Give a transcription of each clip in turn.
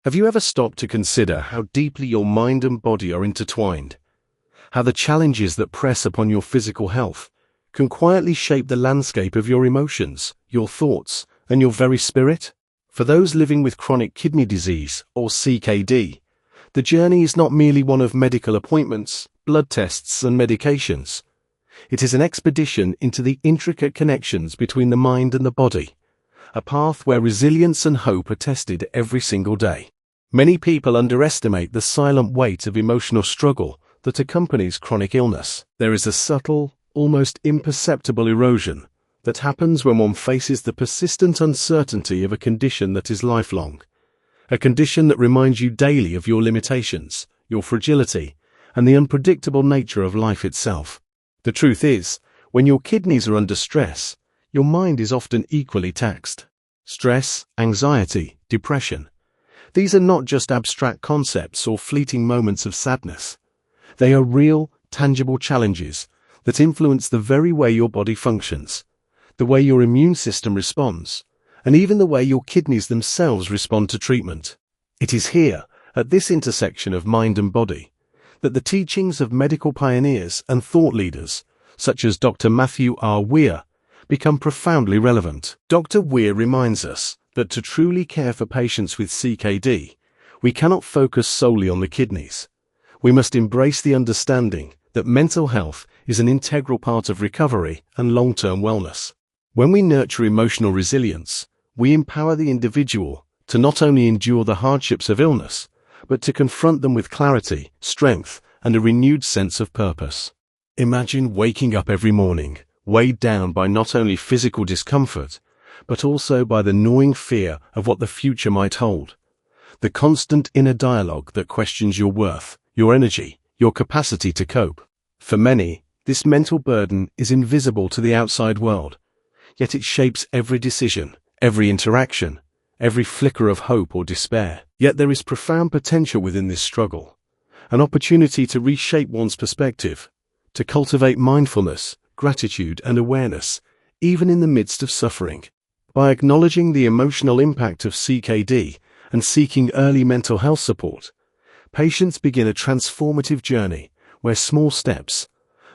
Have you ever stopped to consider how deeply your mind and body are intertwined? How the challenges that press upon your physical health can quietly shape the landscape of your emotions, your thoughts, and your very spirit? For those living with chronic kidney disease, or CKD, the journey is not merely one of medical appointments, blood tests, and medications. It is an expedition into the intricate connections between the mind and the body, a path where resilience and hope are tested every single day. Many people underestimate the silent weight of emotional struggle that accompanies chronic illness. There is a subtle, almost imperceptible erosion that happens when one faces the persistent uncertainty of a condition that is lifelong, a condition that reminds you daily of your limitations, your fragility, and the unpredictable nature of life itself. The truth is, when your kidneys are under stress, your mind is often equally taxed. Stress, anxiety, depression. These are not just abstract concepts or fleeting moments of sadness. They are real, tangible challenges that influence the very way your body functions, the way your immune system responds, and even the way your kidneys themselves respond to treatment. It is here, at this intersection of mind and body, that the teachings of medical pioneers and thought leaders, such as Dr. Matthew R. Weir, become profoundly relevant. Dr. Weir reminds us that to truly care for patients with CKD, we cannot focus solely on the kidneys. We must embrace the understanding that mental health is an integral part of recovery and long-term wellness. When we nurture emotional resilience, we empower the individual to not only endure the hardships of illness, but to confront them with clarity, strength, and a renewed sense of purpose. Imagine waking up every morning, weighed down by not only physical discomfort, but also by the gnawing fear of what the future might hold. The constant inner dialogue that questions your worth, your energy, your capacity to cope. For many, this mental burden is invisible to the outside world, yet it shapes every decision, every interaction, every flicker of hope or despair. Yet there is profound potential within this struggle, an opportunity to reshape one's perspective, to cultivate mindfulness, gratitude, and awareness, even in the midst of suffering. By acknowledging the emotional impact of CKD and seeking early mental health support, patients begin a transformative journey where small steps,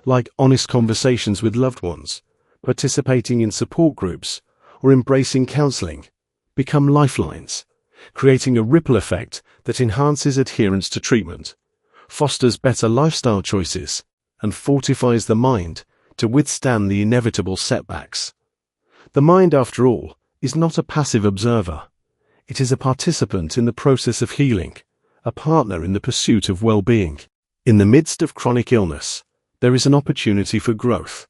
like honest conversations with loved ones, participating in support groups, or embracing counseling, become lifelines, creating a ripple effect that enhances adherence to treatment, fosters better lifestyle choices, and fortifies the mind to withstand the inevitable setbacks. The mind, after all, is not a passive observer. It is a participant in the process of healing, a partner in the pursuit of well-being. In the midst of chronic illness, there is an opportunity for growth,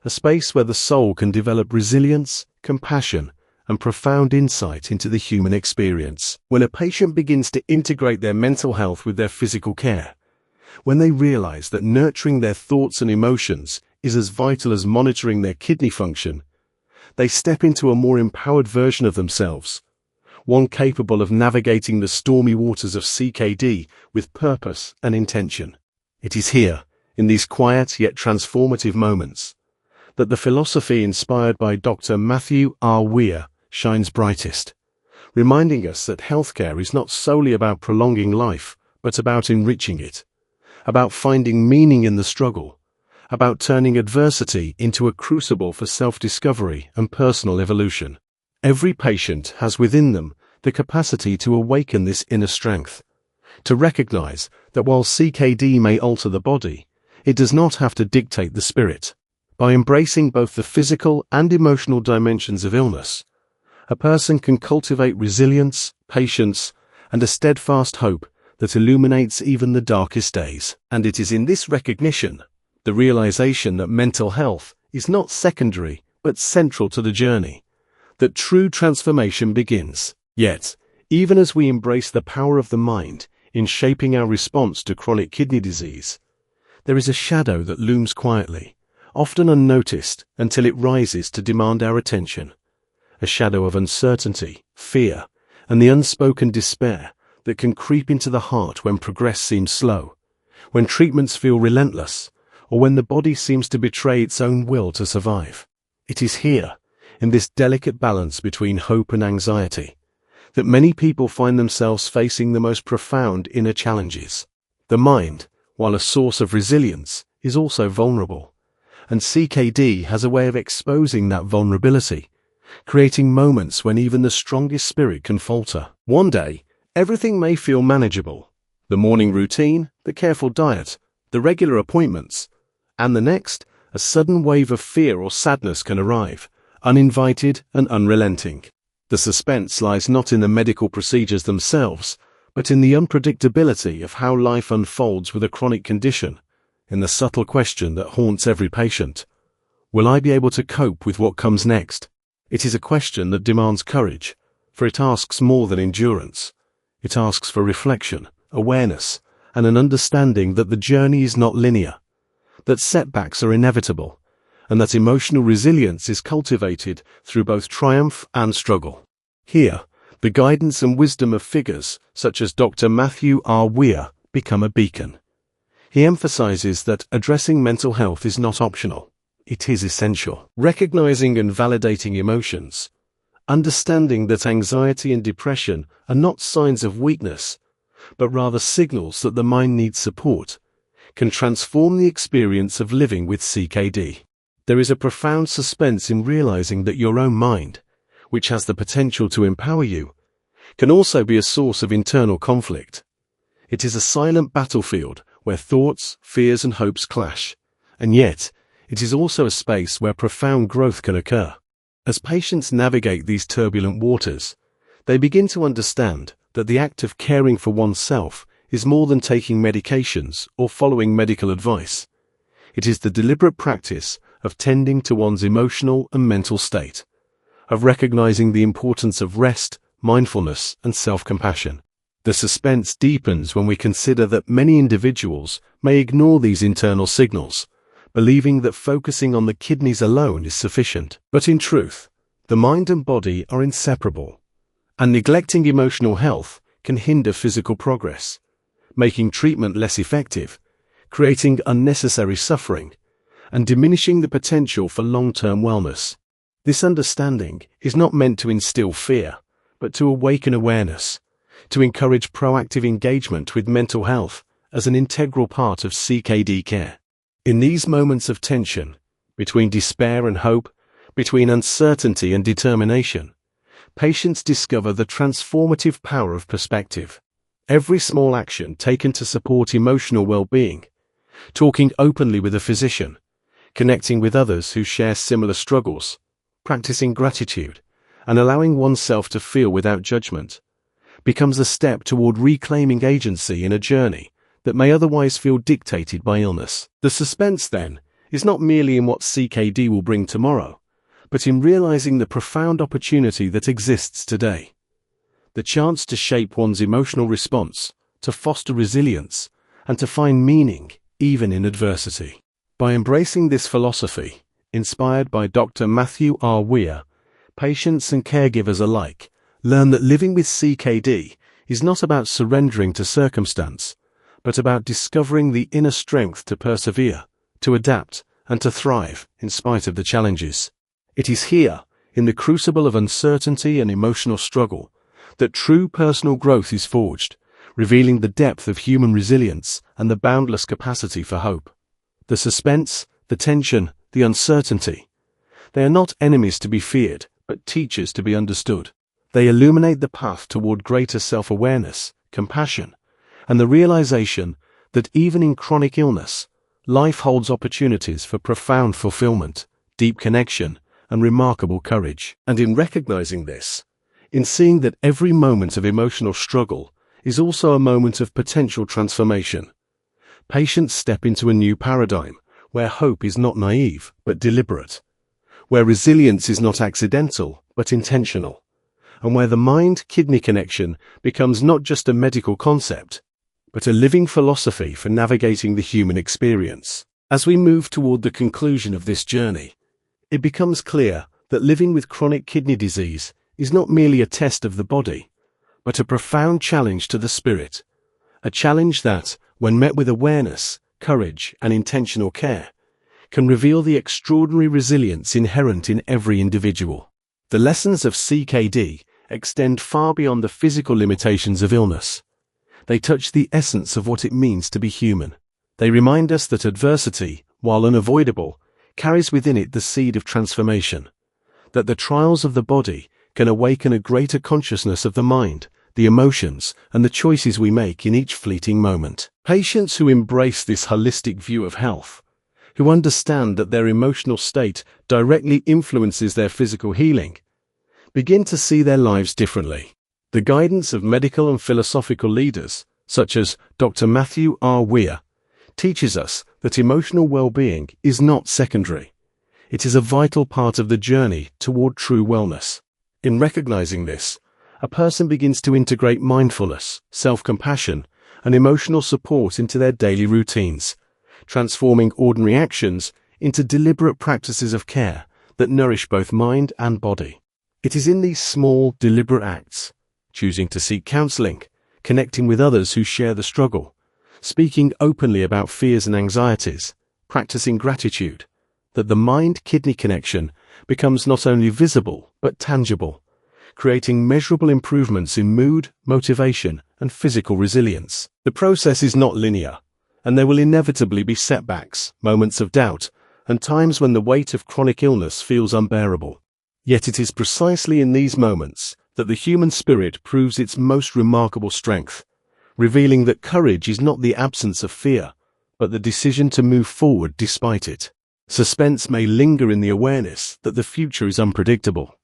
a space where the soul can develop resilience, compassion, and profound insight into the human experience. When a patient begins to integrate their mental health with their physical care, when they realize that nurturing their thoughts and emotions is as vital as monitoring their kidney function, they step into a more empowered version of themselves, one capable of navigating the stormy waters of CKD with purpose and intention. It is here, in these quiet yet transformative moments, that the philosophy inspired by Dr. Matthew R. Weir shines brightest, reminding us that healthcare is not solely about prolonging life, but about enriching it, about finding meaning in the struggle, about turning adversity into a crucible for self-discovery and personal evolution. Every patient has within them the capacity to awaken this inner strength, to recognize that while CKD may alter the body, it does not have to dictate the spirit. By embracing both the physical and emotional dimensions of illness, a person can cultivate resilience, patience, and a steadfast hope that illuminates even the darkest days. And it is in this recognition, the realization that mental health is not secondary but central to the journey, that true transformation begins. Yet, even as we embrace the power of the mind in shaping our response to chronic kidney disease, there is a shadow that looms quietly, often unnoticed until it rises to demand our attention. A shadow of uncertainty, fear, and the unspoken despair that can creep into the heart when progress seems slow, when treatments feel relentless, or when the body seems to betray its own will to survive. It is here, in this delicate balance between hope and anxiety, that many people find themselves facing the most profound inner challenges. The mind, while a source of resilience, is also vulnerable, and CKD has a way of exposing that vulnerability, creating moments when even the strongest spirit can falter. One day, everything may feel manageable: the morning routine, the careful diet, the regular appointments, and the next, a sudden wave of fear or sadness can arrive, uninvited and unrelenting. The suspense lies not in the medical procedures themselves, but in the unpredictability of how life unfolds with a chronic condition, in the subtle question that haunts every patient: will I be able to cope with what comes next? It is a question that demands courage, for it asks more than endurance. It asks for reflection, awareness, and an understanding that the journey is not linear, that setbacks are inevitable, and that emotional resilience is cultivated through both triumph and struggle. Here, the guidance and wisdom of figures such as Dr. Matthew R. Weir become a beacon. He emphasizes that addressing mental health is not optional, it is essential. Recognizing and validating emotions, understanding that anxiety and depression are not signs of weakness, but rather signals that the mind needs support, can transform the experience of living with CKD. There is a profound suspense in realizing that your own mind, which has the potential to empower you, can also be a source of internal conflict. It is a silent battlefield where thoughts, fears, and hopes clash, and yet it is also a space where profound growth can occur. As patients navigate these turbulent waters, they begin to understand that the act of caring for oneself is more than taking medications or following medical advice. It is the deliberate practice of tending to one's emotional and mental state, of recognizing the importance of rest, mindfulness, and self-compassion. The suspense deepens when we consider that many individuals may ignore these internal signals, believing that focusing on the kidneys alone is sufficient. But in truth, the mind and body are inseparable, and neglecting emotional health can hinder physical progress, making treatment less effective, creating unnecessary suffering, and diminishing the potential for long-term wellness. This understanding is not meant to instill fear, but to awaken awareness, to encourage proactive engagement with mental health as an integral part of CKD care. In these moments of tension, between despair and hope, between uncertainty and determination, patients discover the transformative power of perspective. Every small action taken to support emotional well-being, talking openly with a physician, connecting with others who share similar struggles, practicing gratitude, and allowing oneself to feel without judgment, becomes a step toward reclaiming agency in a journey that may otherwise feel dictated by illness. The suspense, then, is not merely in what CKD will bring tomorrow, but in realizing the profound opportunity that exists today. The chance to shape one's emotional response, to foster resilience, and to find meaning even in adversity. By embracing this philosophy, inspired by Dr. Matthew R. Weir, patients and caregivers alike learn that living with CKD is not about surrendering to circumstance, but about discovering the inner strength to persevere, to adapt, and to thrive in spite of the challenges. It is here, in the crucible of uncertainty and emotional struggle, that true personal growth is forged, revealing the depth of human resilience and the boundless capacity for hope. The suspense, the tension, the uncertainty, they are not enemies to be feared, but teachers to be understood. They illuminate the path toward greater self-awareness, compassion, and the realization that even in chronic illness, life holds opportunities for profound fulfillment, deep connection, and remarkable courage. And in recognizing this, in seeing that every moment of emotional struggle is also a moment of potential transformation, patients step into a new paradigm where hope is not naive but deliberate, where resilience is not accidental but intentional, and where the mind-kidney connection becomes not just a medical concept, but a living philosophy for navigating the human experience. As we move toward the conclusion of this journey, it becomes clear that living with chronic kidney disease is not merely a test of the body, but a profound challenge to the spirit, a challenge that, when met with awareness, courage, and intentional care, can reveal the extraordinary resilience inherent in every individual. The lessons of CKD extend far beyond the physical limitations of illness. They touch the essence of what it means to be human. They remind us that adversity, while unavoidable, carries within it the seed of transformation, that the trials of the body can awaken a greater consciousness of the mind, the emotions, and the choices we make in each fleeting moment. Patients who embrace this holistic view of health, who understand that their emotional state directly influences their physical healing, begin to see their lives differently. The guidance of medical and philosophical leaders, such as Dr. Matthew R. Weir, teaches us that emotional well-being is not secondary. It is a vital part of the journey toward true wellness. In recognizing this, a person begins to integrate mindfulness, self-compassion, and emotional support into their daily routines, transforming ordinary actions into deliberate practices of care that nourish both mind and body. It is in these small, deliberate acts, choosing to seek counseling, connecting with others who share the struggle, speaking openly about fears and anxieties, practicing gratitude, that the mind-kidney connection becomes not only visible but tangible, creating measurable improvements in mood, motivation, and physical resilience. The process is not linear, and there will inevitably be setbacks, moments of doubt, and times when the weight of chronic illness feels unbearable. Yet it is precisely in these moments that the human spirit proves its most remarkable strength, revealing that courage is not the absence of fear, but the decision to move forward despite it. Suspense may linger in the awareness that the future is unpredictable,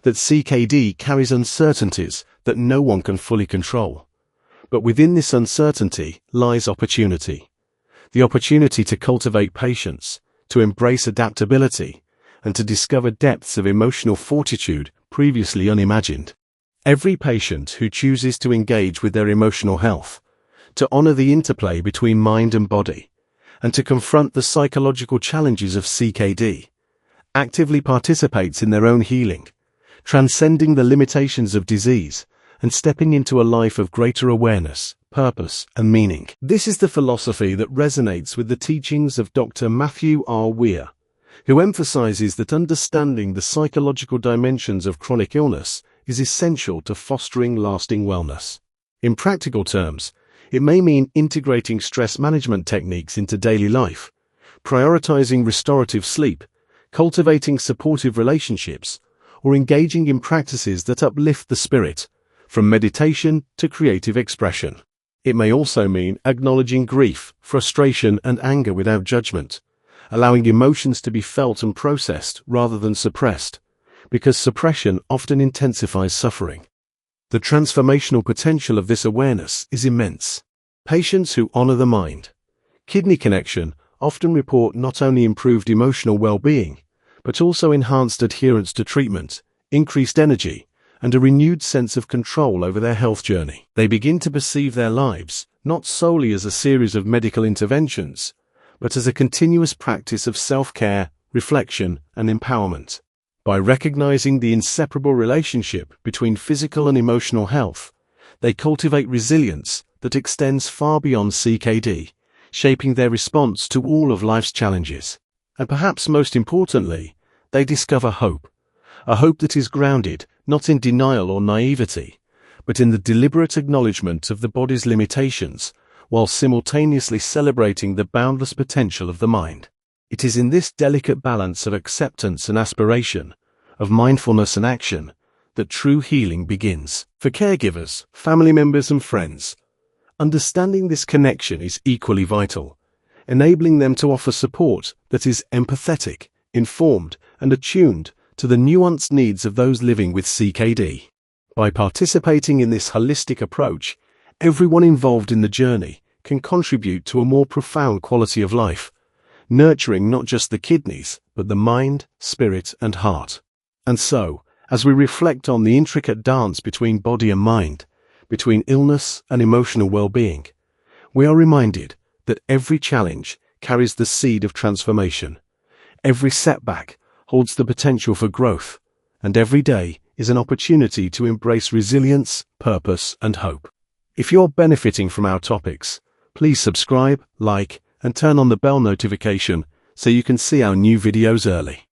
that CKD carries uncertainties that no one can fully control. But within this uncertainty lies opportunity. The opportunity to cultivate patience, to embrace adaptability, and to discover depths of emotional fortitude previously unimagined. Every patient who chooses to engage with their emotional health, to honor the interplay between mind and body, and to confront the psychological challenges of CKD, actively participates in their own healing, transcending the limitations of disease and stepping into a life of greater awareness, purpose, and meaning. This is the philosophy that resonates with the teachings of Dr. Matthew R. Weir, who emphasizes that understanding the psychological dimensions of chronic illness is essential to fostering lasting wellness. In practical terms, it may mean integrating stress management techniques into daily life, prioritizing restorative sleep, cultivating supportive relationships, or engaging in practices that uplift the spirit, from meditation to creative expression. It may also mean acknowledging grief, frustration, and anger without judgment, allowing emotions to be felt and processed rather than suppressed, because suppression often intensifies suffering. The transformational potential of this awareness is immense. Patients who honor the mind-kidney connection often report not only improved emotional well-being, but also enhanced adherence to treatment, increased energy, and a renewed sense of control over their health journey. They begin to perceive their lives not solely as a series of medical interventions, but as a continuous practice of self-care, reflection, and empowerment. By recognizing the inseparable relationship between physical and emotional health, they cultivate resilience that extends far beyond CKD, shaping their response to all of life's challenges. And perhaps most importantly, they discover hope, a hope that is grounded not in denial or naivety, but in the deliberate acknowledgement of the body's limitations, while simultaneously celebrating the boundless potential of the mind. It is in this delicate balance of acceptance and aspiration, of mindfulness and action, that true healing begins. For caregivers, family members, and friends, understanding this connection is equally vital, enabling them to offer support that is empathetic, informed, and attuned to the nuanced needs of those living with CKD. By participating in this holistic approach, everyone involved in the journey can contribute to a more profound quality of life, nurturing not just the kidneys, but the mind, spirit, and heart. And so, as we reflect on the intricate dance between body and mind, between illness and emotional well-being, we are reminded that every challenge carries the seed of transformation, every setback holds the potential for growth, and every day is an opportunity to embrace resilience, purpose, and hope. If you're benefiting from our topics, please subscribe, like, and turn on the bell notification so you can see our new videos early.